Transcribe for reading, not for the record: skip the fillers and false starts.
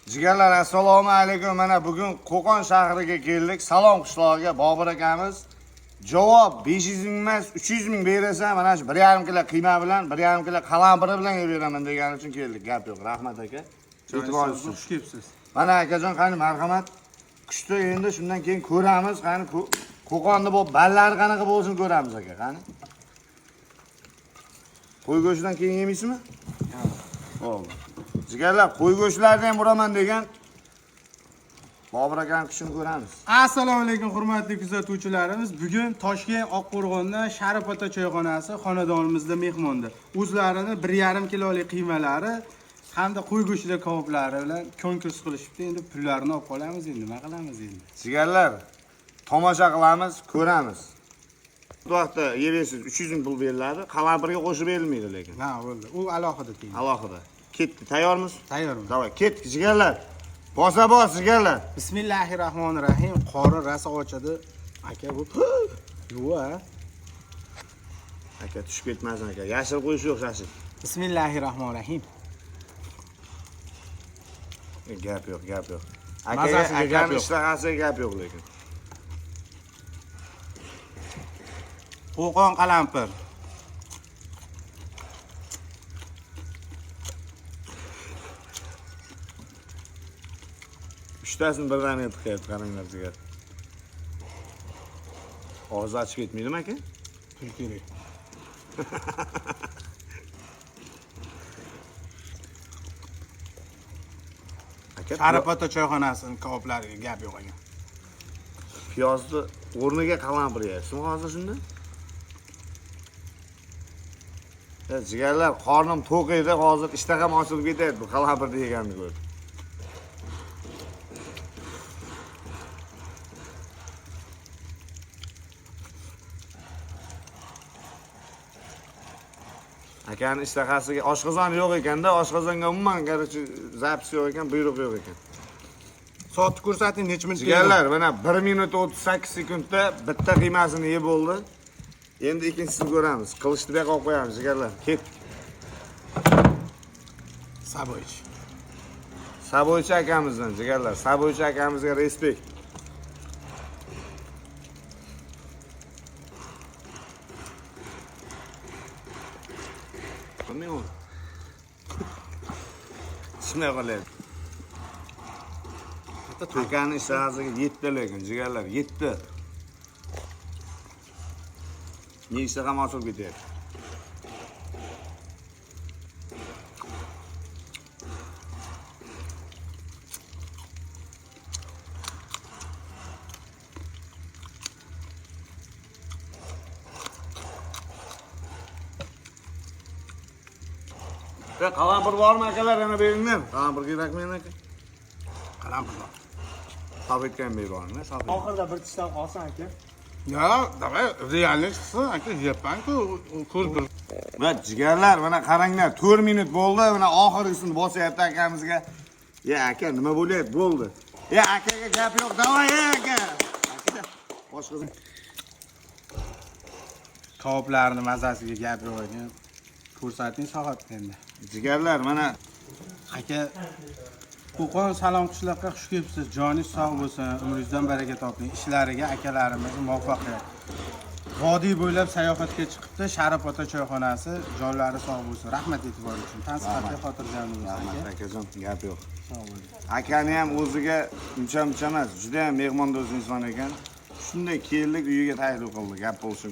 Jigarlar, assalomu alaykum. Mana bugun Qo'qon shahriga keldik. Salom qishlog'iga Bobur akamiz javob 500 ming emas, 300 ming berasan, mana shu 1,5 kilo qiyma bilan, 1,5 kilo qalampiri bilan yeb beraman degani uchun keldik. Gap yo'q. Rahmat aka. E'tiboringiz uchun. Xush kelibsiz. Mana akajon, qani marhamat. Qishda endi shundan keyin ko'ramiz, qani Qo'qonda bu ballari qanaqa bo'lsin ko'ramiz aka, qani. Qo'y go'shtidan keyin yemaysizmi? Bo'ldi. Jigarlar, qo'y go'shtlarini ham uraman degan Bobur akaning qishini ko'ramiz. Assalomu alaykum hurmatli kuzatuvchilarimiz. Bugun Toshkent Oqqo'rg'onda Sharif ota choyxonasi xonadonimizda mehmondir. O'zlarini 1,5 kilolik qiymalari hamda qo'y go'shti kovoblari bilan konkurs qilishibdi. Endi pullarini olib qolamiz, endi nima qilamiz endi? Jigarlar, tomosha qilamiz, ko'ramiz. Bu vaqtda yeysiz 300 ming pul beriladi, qalampirga qo'shib berilmaydi lekin. Ha, bo'ldi. U alohida keyin. Alohida. Ketdi, tayyormiz? Tayyorman. Davay, ketdik jigarlar. Bosa bos jigarlar. Bismillahirrohmanirrohim. Qori rosa ochadi. Aka bu. Yo'q. Aka tushib ketmasin aka. Yashil qo'yish yo'q, shashil. Bismillahirrohmanirrohim. Gap yo'q, gap yo'q. Mazasiga gap yo'q. Ishtahasiga gap yo'q lekin. Qo'qon qalampir. Uchtasini birdan qilyapti, qaranglar jigar. Og'iz ochib ketmaydimi aka? Pul kerak. Aka, Sharif ota choyxonasining kovoblariga gap yo'q ekan. piyozni o'rniga qalampir yeyapsizmi hozir shunda? Jigarlar, qornim to'q edi, hozir ishtaham ochilib ketyapti bu qalampir yeganni ko'rib. Akani ishtahasiga oshqozon yo'q ekanda, oshqozonga umuman qarchi zapis yo'q ekan, buyruq yo'q ekan. Soatni ko'rsating, necha minut? Jigarlar, mana 1 minut 38 sekundda bitta qiymasini yeb bo'ldi. Endi ikkinchisini ko'ramiz. Qilichni bu yoqqa olib qo'yamiz, jigarlar. Ket. Saboychi. Saboychi akamizdan, jigarlar. Saboychi akamizga respekt. Qanday bo'ldi? Shunday qiladi. Akani ishtahasiga 7 lekin, jigarlar, 7. Ne ishtaham ochilib ketyapti. Qalampir bormi akalar, yana beringlar. Qalampir kerakmi aka? Qalampir bor. Sovitgan beringlar, sovit. Oxirida bir tishdan olsan aka. Ya, davay, reallik qilsin, aka, yeyapman-ku, ko'rib. Va jigarlar, mana qaranglar, 4 minut bo'ldi, mana oxirgisini bosyapti akamizga. Ya aka, nima bo'lyapti? Bo'ldi. Ya akaga gap yo'q, davay aka. Aka, boshqasi. Kavoblarning mazasiga gap yo'q ekan. Ko'rsating soat endi. Jigarlar, mana Aka, Qo'qon salom qishloqqa xush kelibsiz. Joningiz sog' bo'lsin, umringizdan baraka toping. Ishlariga akalarimiz muvaffaqiyat. Vodiy bo'ylab sayohatga chiqibdi. Sharif ota choyxonasi, jonlari sog' bo'lsin. Rahmat e'tibor uchun. Tansihatga xotirjamlik bo'lsin. rahmat akajon, gap yo'q. Sog' bo'ling. Akani ham o'ziga uncha emas, juda ham mehmondo'st inson ekan. Shunday keldik, uyiga taklif qildi, gap bo'lsin.